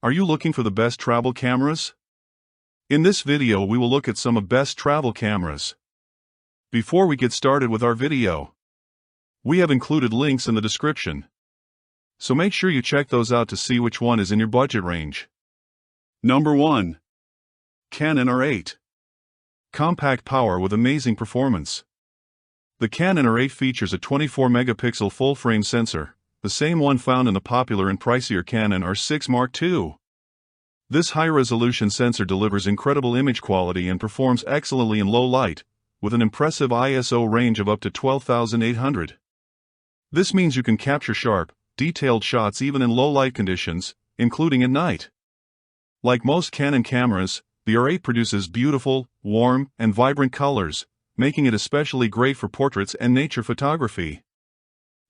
Are you looking for the best travel cameras? In this video we will look at some of best travel cameras. Before we get started with our video, we have included links in the description, so make sure you check those out to see which one is in your budget range. Number 1. Canon R8. Compact power with amazing performance. The Canon R8 features a 24-megapixel full-frame sensor, the same one found in the popular and pricier Canon R6 Mark II. This high-resolution sensor delivers incredible image quality and performs excellently in low light, with an impressive ISO range of up to 12,800. This means you can capture sharp, detailed shots even in low-light conditions, including at night. Like most Canon cameras, the R8 produces beautiful, warm, and vibrant colors, making it especially great for portraits and nature photography.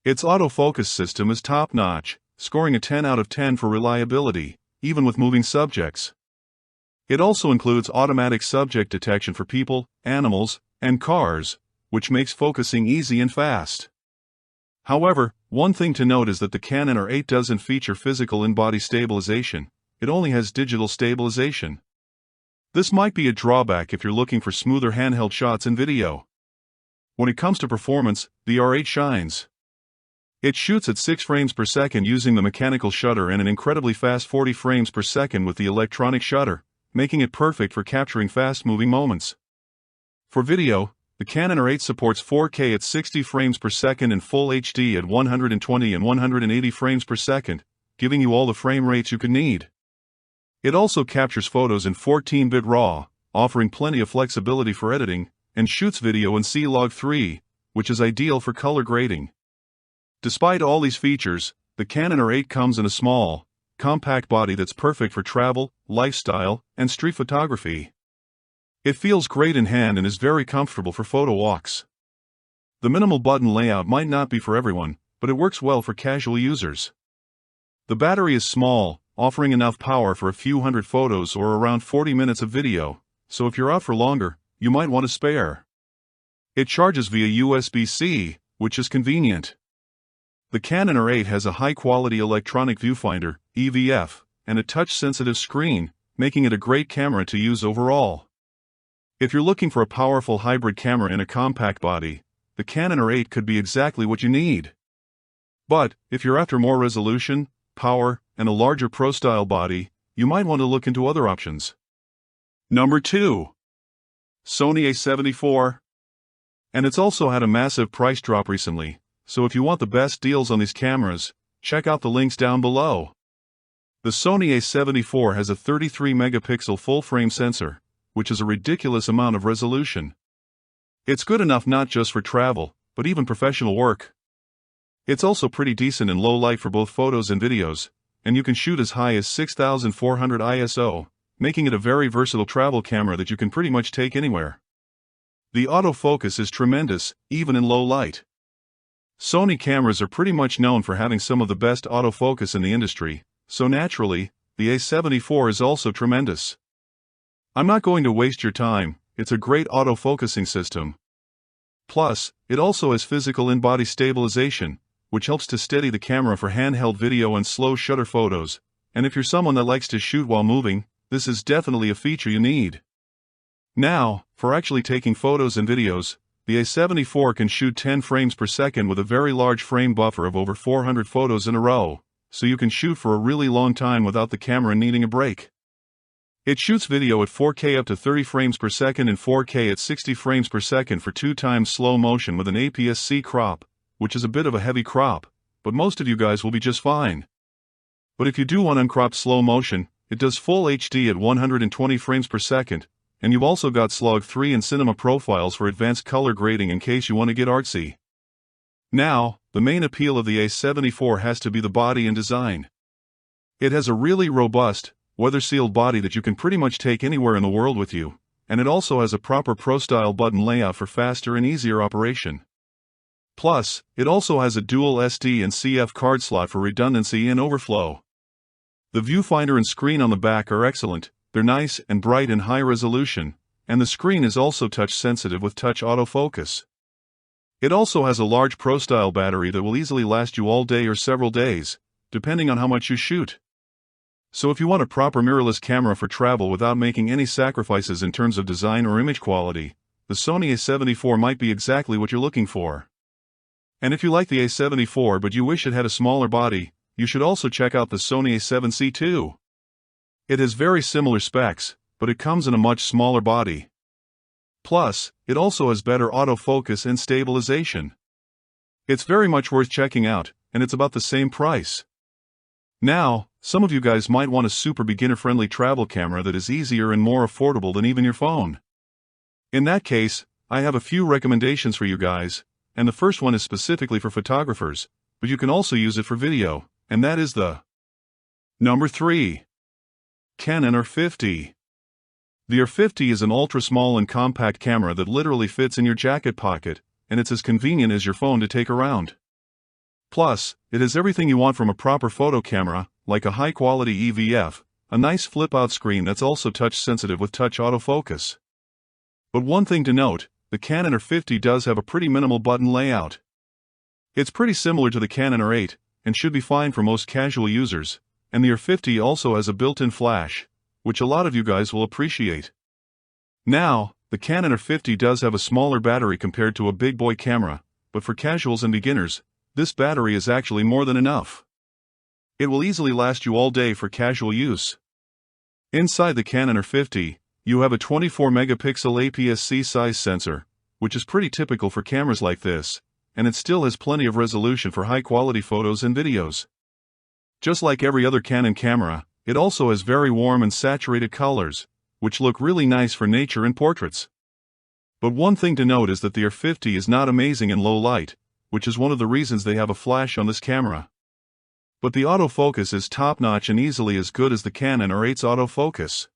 Its autofocus system is top-notch, scoring a 10 out of 10 for reliability, even with moving subjects. It also includes automatic subject detection for people, animals, and cars, which makes focusing easy and fast. However, one thing to note is that the Canon R8 doesn't feature physical in-body stabilization, it only has digital stabilization. This might be a drawback if you're looking for smoother handheld shots and video. When it comes to performance, the R8 shines. It shoots at 6 frames per second using the mechanical shutter and an incredibly fast 40 frames per second with the electronic shutter, making it perfect for capturing fast-moving moments. For video, the Canon R8 supports 4K at 60 frames per second and Full HD at 120 and 180 frames per second, giving you all the frame rates you could need. It also captures photos in 14-bit RAW, offering plenty of flexibility for editing, and shoots video in C-Log3, which is ideal for color grading. Despite all these features, the Canon R8 comes in a small, compact body that's perfect for travel, lifestyle, and street photography. It feels great in hand and is very comfortable for photo walks. The minimal button layout might not be for everyone, but it works well for casual users. The battery is small, offering enough power for a few hundred photos or around 40 minutes of video, so if you're out for longer, you might want a spare. It charges via USB-C, which is convenient. The Canon R8 has a high-quality electronic viewfinder, EVF, and a touch-sensitive screen, making it a great camera to use overall. If you're looking for a powerful hybrid camera in a compact body, the Canon R8 could be exactly what you need. But, if you're after more resolution, power, and a larger pro-style body, you might want to look into other options. Number 2. Sony A74. And it's also had a massive price drop recently, so if you want the best deals on these cameras, check out the links down below. The Sony A74 has a 33-megapixel full-frame sensor, which is a ridiculous amount of resolution. It's good enough not just for travel, but even professional work. It's also pretty decent in low light for both photos and videos, and you can shoot as high as 6400 ISO, making it a very versatile travel camera that you can pretty much take anywhere. The autofocus is tremendous, even in low light. Sony cameras are pretty much known for having some of the best autofocus in the industry, so naturally, the A74 is also tremendous. I'm not going to waste your time, it's a great autofocusing system. Plus, it also has physical in-body stabilization, which helps to steady the camera for handheld video and slow shutter photos, and if you're someone that likes to shoot while moving, this is definitely a feature you need. Now, for actually taking photos and videos, the A74 can shoot 10 frames per second with a very large frame buffer of over 400 photos in a row, so you can shoot for a really long time without the camera needing a break. It shoots video at 4K up to 30 frames per second and 4K at 60 frames per second for 2x slow motion with an APS-C crop, which is a bit of a heavy crop, but most of you guys will be just fine. But if you do want uncropped slow motion, it does Full HD at 120 frames per second, and you've also got Slog3 and Cinema profiles for advanced color grading in case you want to get artsy. Now, the main appeal of the A74 has to be the body and design. It has a really robust, weather-sealed body that you can pretty much take anywhere in the world with you, and it also has a proper pro-style button layout for faster and easier operation. Plus, it also has a dual SD and CF card slot for redundancy and overflow. The viewfinder and screen on the back are excellent, they're nice and bright and high resolution, and the screen is also touch-sensitive with touch autofocus. It also has a large Pro-style battery that will easily last you all day or several days, depending on how much you shoot. So if you want a proper mirrorless camera for travel without making any sacrifices in terms of design or image quality, the Sony A74 might be exactly what you're looking for. And if you like the A74 but you wish it had a smaller body, you should also check out the Sony A7C II. It has very similar specs, but it comes in a much smaller body. Plus, it also has better autofocus and stabilization. It's very much worth checking out, and it's about the same price. Now, some of you guys might want a super beginner-friendly travel camera that is easier and more affordable than even your phone. In that case, I have a few recommendations for you guys, and the first one is specifically for photographers, but you can also use it for video, and that is the number 3. Canon R50. The R50 is an ultra-small and compact camera that literally fits in your jacket pocket, and it's as convenient as your phone to take around. Plus, it has everything you want from a proper photo camera, like a high-quality EVF, a nice flip-out screen that's also touch-sensitive with touch autofocus. But one thing to note, the Canon R50 does have a pretty minimal button layout. It's pretty similar to the Canon R8, and should be fine for most casual users, and the R50 also has a built-in flash, which a lot of you guys will appreciate. Now, the Canon R50 does have a smaller battery compared to a big boy camera, but for casuals and beginners, this battery is actually more than enough. It will easily last you all day for casual use. Inside the Canon R50, you have a 24-megapixel APS-C size sensor, which is pretty typical for cameras like this, and it still has plenty of resolution for high-quality photos and videos. Just like every other Canon camera, it also has very warm and saturated colors, which look really nice for nature and portraits. But one thing to note is that the R50 is not amazing in low light, which is one of the reasons they have a flash on this camera. But the autofocus is top-notch and easily as good as the Canon R8's autofocus.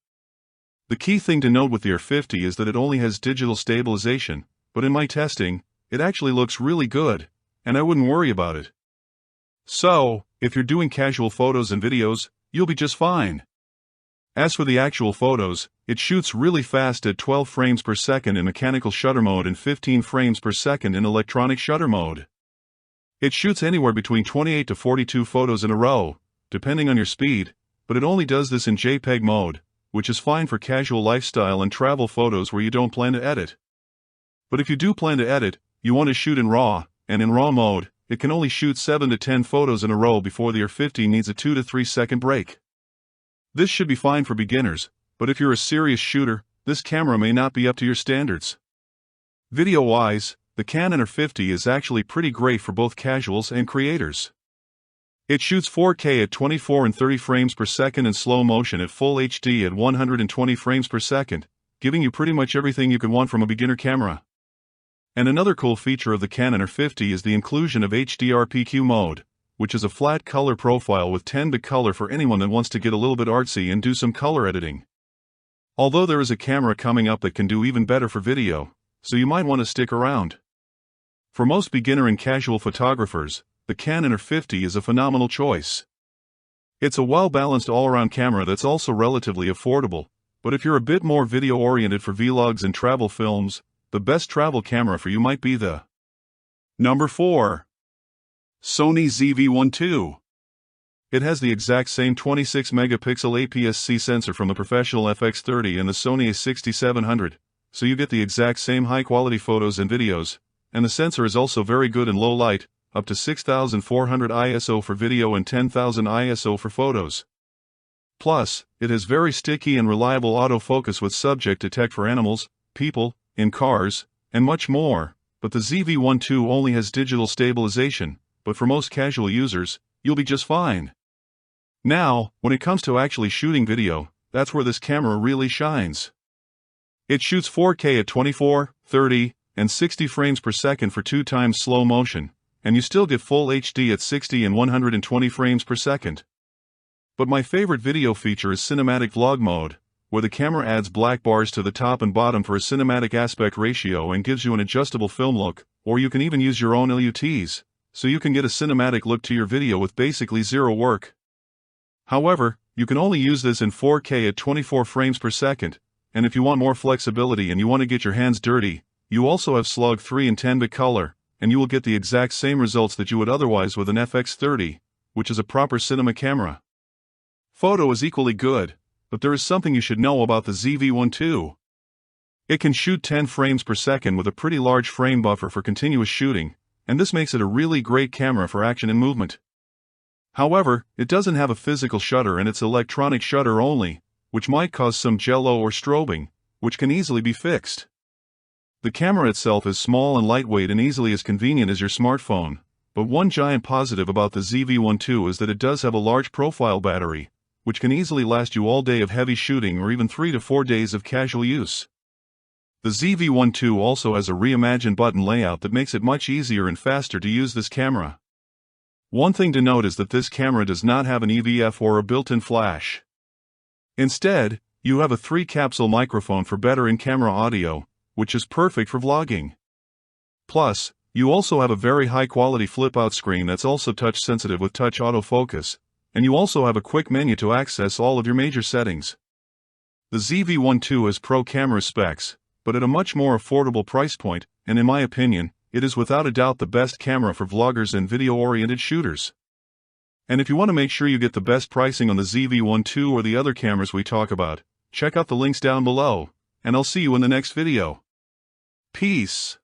The key thing to note with the R50 is that it only has digital stabilization, but in my testing, it actually looks really good, and I wouldn't worry about it. So, if you're doing casual photos and videos, you'll be just fine. As for the actual photos, it shoots really fast at 12 frames per second in mechanical shutter mode and 15 frames per second in electronic shutter mode. It shoots anywhere between 28 to 42 photos in a row, depending on your speed, but it only does this in JPEG mode, which is fine for casual lifestyle and travel photos where you don't plan to edit. But if you do plan to edit, you want to shoot in RAW, and in RAW mode, it can only shoot 7 to 10 photos in a row before the R50 needs a 2 to 3 second break. This should be fine for beginners, but if you're a serious shooter, this camera may not be up to your standards. Video-wise, the Canon R50 is actually pretty great for both casuals and creators. It shoots 4K at 24 and 30 frames per second and slow motion at full HD at 120 frames per second, giving you pretty much everything you could want from a beginner camera. And another cool feature of the Canon R50 is the inclusion of HDR-PQ mode, which is a flat color profile with 10-bit color for anyone that wants to get a little bit artsy and do some color editing. Although there is a camera coming up that can do even better for video, so you might want to stick around. For most beginner and casual photographers, the Canon R50 is a phenomenal choice. It's a well-balanced all-around camera that's also relatively affordable, but if you're a bit more video-oriented for vlogs and travel films, the best travel camera for you might be the number 4. Sony ZV1 II. It has the exact same 26-megapixel APS-C sensor from the professional FX30 and the Sony A6700, so you get the exact same high-quality photos and videos, and the sensor is also very good in low light, up to 6400 ISO for video and 10,000 ISO for photos. Plus, it has very sticky and reliable autofocus with subject detect for animals, people, in cars, and much more, but the ZV1 II only has digital stabilization, but for most casual users, you'll be just fine. Now, when it comes to actually shooting video, that's where this camera really shines. It shoots 4K at 24, 30, and 60 frames per second for 2 times slow motion, and you still get full HD at 60 and 120 frames per second. But my favorite video feature is cinematic vlog mode, where the camera adds black bars to the top and bottom for a cinematic aspect ratio and gives you an adjustable film look, or you can even use your own LUTs, so you can get a cinematic look to your video with basically zero work. However, you can only use this in 4K at 24 frames per second, and if you want more flexibility and you want to get your hands dirty, you also have slug 3 and 10-bit color, and you will get the exact same results that you would otherwise with an FX30, which is a proper cinema camera. Photo is equally good, but there is something you should know about the ZV1 II. It can shoot 10 frames per second with a pretty large frame buffer for continuous shooting, and this makes it a really great camera for action and movement. However, it doesn't have a physical shutter and it's electronic shutter only, which might cause some jello or strobing, which can easily be fixed. The camera itself is small and lightweight and easily as convenient as your smartphone, but one giant positive about the ZV1 II is that it does have a large profile battery, which can easily last you all day of heavy shooting or even 3 to 4 days of casual use. The ZV1 II also has a reimagined button layout that makes it much easier and faster to use this camera. One thing to note is that this camera does not have an EVF or a built-in flash. Instead, you have a 3-capsule microphone for better in-camera audio, which is perfect for vlogging. Plus, you also have a very high-quality flip-out screen that's also touch-sensitive with touch autofocus, and you also have a quick menu to access all of your major settings. The ZV1 II has pro camera specs, but at a much more affordable price point, and in my opinion, it is without a doubt the best camera for vloggers and video-oriented shooters. And if you want to make sure you get the best pricing on the ZV1 II or the other cameras we talk about, check out the links down below, and I'll see you in the next video. Peace.